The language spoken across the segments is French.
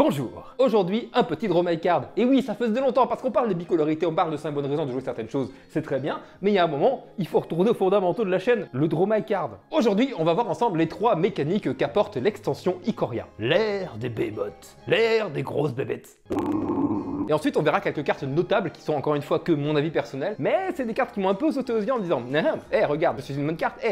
Bonjour. Aujourd'hui, un petit Draw My Card. Et oui, ça faisait longtemps parce qu'on parle de bicolorité, on parle de 5 bonnes raisons de jouer certaines choses, c'est très bien, mais il y a un moment, il faut retourner aux fondamentaux de la chaîne, le Draw My Card. Aujourd'hui, on va voir ensemble les 3 mécaniques qu'apporte l'extension Ikoria. L'ère des behemoths, l'ère des grosses bébêtes. Et ensuite, on verra quelques cartes notables qui sont encore une fois que mon avis personnel, mais c'est des cartes qui m'ont un peu sauté aux yeux en me disant « Eh, regarde, je suis une bonne carte,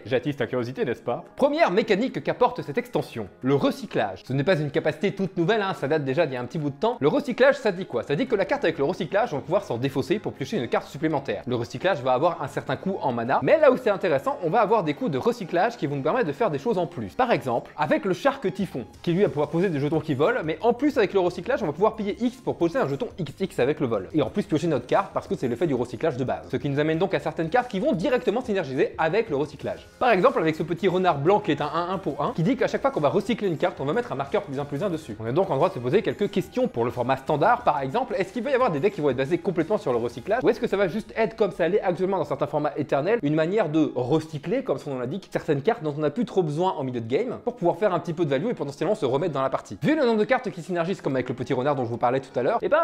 j'attise ta curiosité, n'est-ce pas ?» Première mécanique qu'apporte cette extension, le recyclage. Ce n'est pas une capacité toute nouvelle, hein, ça date déjà d'il y a un petit bout de temps. Le recyclage, ça dit quoi? Ça dit que la carte avec le recyclage, on va pouvoir s'en défausser pour piocher une carte supplémentaire. Le recyclage va avoir un certain coût en mana, mais là où c'est intéressant, on va avoir des coûts de recyclage qui vont nous permettre de faire des choses en plus. Par exemple, avec le Shark Typhon, qui lui va pouvoir poser des jetons qui volent, mais en plus avec le recyclage, on va pouvoir payer X pour poser un jeton XX avec le vol. Et en plus piocher notre carte parce que c'est l'effet du recyclage de base. Ce qui nous amène donc à certaines cartes qui vont directement synergiser avec le recyclage. Par exemple, avec ce petit renard blanc qui est un 1-1 pour 1, qui dit qu'à chaque fois qu'on va recycler une carte, on va mettre un marqueur +1/+1 dessus. On est donc en droit de se poser quelques questions pour le format standard, par exemple. Est-ce qu'il va y avoir des decks qui vont être basés complètement sur le recyclage, ou est-ce que ça va juste être comme ça l'est actuellement dans certains formats éternels, une manière de recycler, comme son nom l'indique, certaines cartes dont on n'a plus trop besoin en milieu de game, pour pouvoir faire un petit peu de value et potentiellement se remettre dans la partie. Vu le nombre de cartes qui synergisent comme avec le petit renard dont je vous parlais tout à l'heure, et ben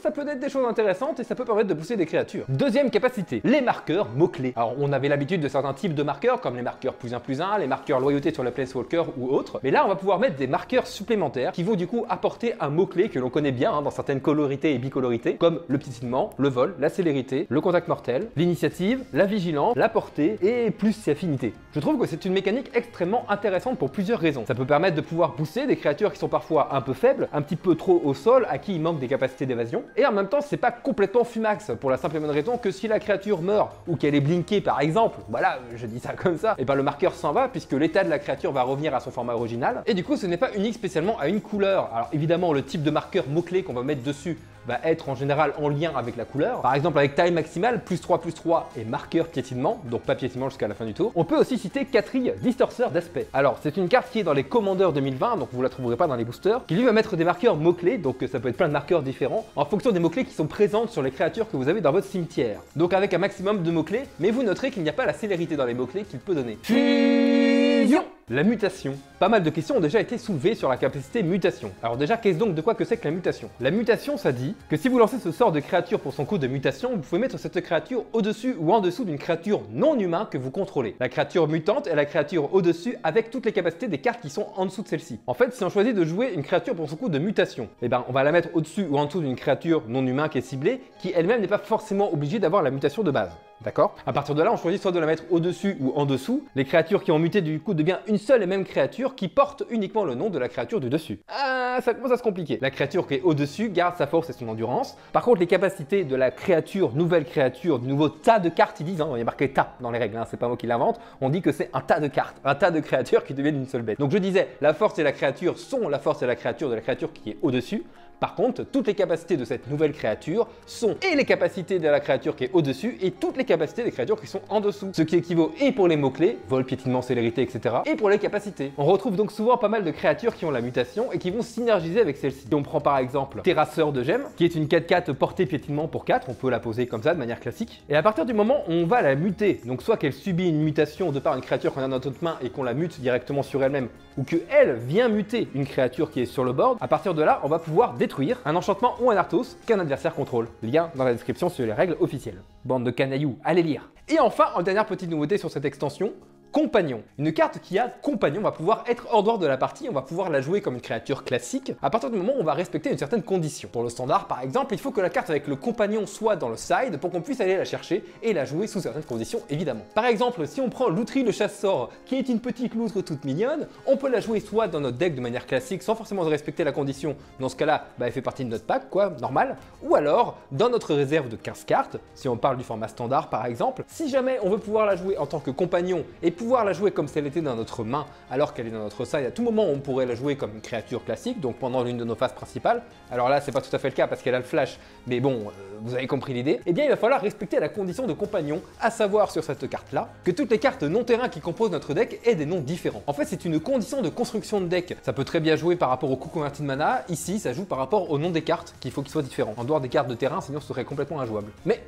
ça peut être des choses intéressantes et ça peut permettre de pousser des créatures. Deuxième capacité, les marqueurs mots-clés. Alors on avait l'habitude de certains types de marqueurs comme les marqueurs +1/+1, les marqueurs loyauté sur la Planeswalker ou autres, mais là on va pouvoir mettre des marqueurs supplémentaires qui vont du coup apporter un mot-clé que l'on connaît bien hein, dans certaines colorités et bicolorités, comme le piétinement, le vol, la célérité, le contact mortel, l'initiative, la vigilance, la portée et plus ses affinités. Je trouve que c'est une mécanique extrêmement intéressante pour plusieurs raisons. Ça peut permettre de pouvoir booster des créatures qui sont parfois un peu faibles, un petit peu trop au sol, à qui il manque des capacités d'évasion, et en même temps c'est pas complètement fumax pour la simple et bonne raison que si la créature meurt ou qu'elle est blinkée par exemple, voilà je dis ça comme ça, et ben le marqueur s'en va puisque l'état de la créature va revenir à son format original, et du coup ce n'est pas unique spécialement à une couleur. Alors évidemment le type de marqueur mot-clé qu'on va mettre dessus va être en général en lien avec la couleur. Par exemple avec taille maximale, +3/+3 et marqueur piétinement, donc pas piétinement jusqu'à la fin du tour. On peut aussi citer Quatrille, distorceur d'aspect. Alors c'est une carte qui est dans les Commandeurs 2020, donc vous la trouverez pas dans les boosters, qui lui va mettre des marqueurs mots-clés, donc ça peut être plein de marqueurs différents, en fonction des mots-clés qui sont présentes sur les créatures que vous avez dans votre cimetière. Donc avec un maximum de mots-clés, mais vous noterez qu'il n'y a pas la célérité dans les mots-clés qu'il peut donner. Fusion! La mutation. Pas mal de questions ont déjà été soulevées sur la capacité mutation. Alors déjà, qu'est-ce donc de quoi que c'est que la mutation? La mutation, ça dit que si vous lancez ce sort de créature pour son coût de mutation, vous pouvez mettre cette créature au-dessus ou en dessous d'une créature non humaine que vous contrôlez. La créature mutante est la créature au-dessus avec toutes les capacités des cartes qui sont en dessous de celle-ci. En fait, si on choisit de jouer une créature pour son coût de mutation, eh ben on va la mettre au-dessus ou en dessous d'une créature non humaine qui est ciblée, qui elle-même n'est pas forcément obligée d'avoir la mutation de base. D'accord? À partir de là, on choisit soit de la mettre au-dessus ou en dessous. Les créatures qui ont muté du coup deviennent une seule et même créature qui porte uniquement le nom de la créature du dessus. Ah, ça commence à se compliquer. La créature qui est au-dessus garde sa force et son endurance. Par contre, les capacités de la créature, nouvelle créature, du nouveau tas de cartes, ils disent, hein, il y a marqué tas dans les règles, hein, c'est pas moi qui l'invente, on dit que c'est un tas de cartes, un tas de créatures qui deviennent une seule bête. Donc je disais, la force et la créature sont la force et la créature de la créature qui est au-dessus. Par contre, toutes les capacités de cette nouvelle créature sont et les capacités de la créature qui est au-dessus et toutes les capacités des créatures qui sont en dessous. Ce qui équivaut et pour les mots-clés, vol, piétinement, célérité, etc. et pour les capacités. On retrouve donc souvent pas mal de créatures qui ont la mutation et qui vont synergiser avec celle-ci. Si on prend par exemple Terrasseur de Gemmes, qui est une 4/4 portée piétinement pour 4, on peut la poser comme ça de manière classique. Et à partir du moment où on va la muter, donc soit qu'elle subit une mutation de par une créature qu'on a dans notre main et qu'on la mute directement sur elle-même, ou qu'elle vient muter une créature qui est sur le board, à partir de là, on va pouvoir détruire un enchantement ou un Arthos qu'un adversaire contrôle. Lien dans la description sur les règles officielles. Bande de canailloux, allez lire. Et enfin, en dernière petite nouveauté sur cette extension, Compagnon. Une carte qui a Compagnon va pouvoir être hors dehors de la partie, on va pouvoir la jouer comme une créature classique à partir du moment où on va respecter une certaine condition. Pour le standard par exemple, il faut que la carte avec le Compagnon soit dans le side pour qu'on puisse aller la chercher et la jouer sous certaines conditions évidemment. Par exemple, si on prend Loutri le chasseur qui est une petite loutre toute mignonne, on peut la jouer soit dans notre deck de manière classique sans forcément respecter la condition, dans ce cas-là, elle fait partie de notre pack quoi, normal, ou alors dans notre réserve de 15 cartes, si on parle du format standard par exemple, si jamais on veut pouvoir la jouer en tant que Compagnon et pouvoir la jouer comme si elle était dans notre main alors qu'elle est dans notre side, à tout moment on pourrait la jouer comme une créature classique, donc pendant l'une de nos phases principales. Alors là c'est pas tout à fait le cas parce qu'elle a le flash, mais bon, vous avez compris l'idée. Eh bien il va falloir respecter la condition de Compagnon, à savoir sur cette carte là, que toutes les cartes non terrain qui composent notre deck aient des noms différents. En fait c'est une condition de construction de deck. Ça peut très bien jouer par rapport au coût converti de mana, ici ça joue par rapport au nom des cartes qu'il faut qu'ils soient différents. En dehors des cartes de terrain, sinon ce serait complètement injouable. Mais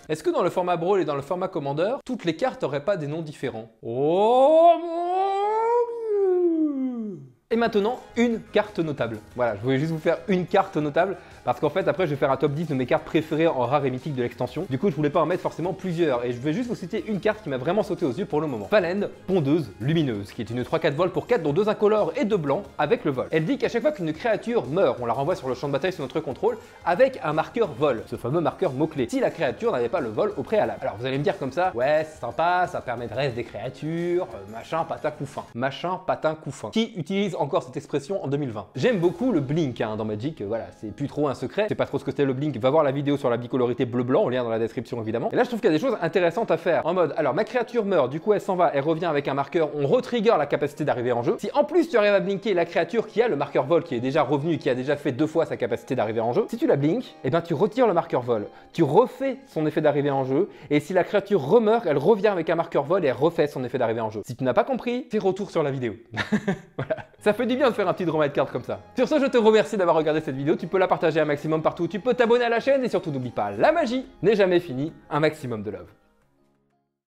est-ce que dans le format Brawl et dans le format Commander, toutes les cartes n'auraient pas des noms différents? Oh mon Dieu! Et maintenant, une carte notable. Voilà, je voulais juste vous faire une carte notable parce qu'en fait, après, je vais faire un top 10 de mes cartes préférées en rare et mythique de l'extension. Du coup, je voulais pas en mettre forcément plusieurs et je vais juste vous citer une carte qui m'a vraiment sauté aux yeux pour le moment. Falend, pondeuse, lumineuse, qui est une 3-4 vol pour 4 dont 2 incolores et 2 blancs avec le vol. Elle dit qu'à chaque fois qu'une créature meurt, on la renvoie sur le champ de bataille sous notre contrôle avec un marqueur vol, ce fameux marqueur mot-clé, si la créature n'avait pas le vol au préalable. Alors vous allez me dire comme ça, ouais, c'est sympa, ça permet de reste des créatures, machin, patin, coup fin. Machin, patin, coup fin. Qui utilise encore cette expression en 2020? J'aime beaucoup le blink dans Magic, voilà, c'est plus trop un secret, c'est pas trop ce que c'était le blink, va voir la vidéo sur la bicolorité bleu-blanc, lien dans la description évidemment. Et là je trouve qu'il y a des choses intéressantes à faire, en mode, alors ma créature meurt, du coup elle s'en va, elle revient avec un marqueur, on retrigger la capacité d'arriver en jeu. Si en plus tu arrives à blinker la créature qui a le marqueur vol, qui est déjà revenu, qui a déjà fait 2 fois sa capacité d'arriver en jeu, si tu la blink, et ben tu retires le marqueur vol, tu refais son effet d'arrivée en jeu, et si la créature remeurt, elle revient avec un marqueur vol et elle refait son effet d'arrivée en jeu. Si tu n'as pas compris, fais retour sur la vidéo. Voilà. Ça fait du bien de faire un petit draw my card comme ça. Sur ce, je te remercie d'avoir regardé cette vidéo, tu peux la partager un maximum partout, tu peux t'abonner à la chaîne et surtout n'oublie pas, la magie n'est jamais finie, un maximum de love.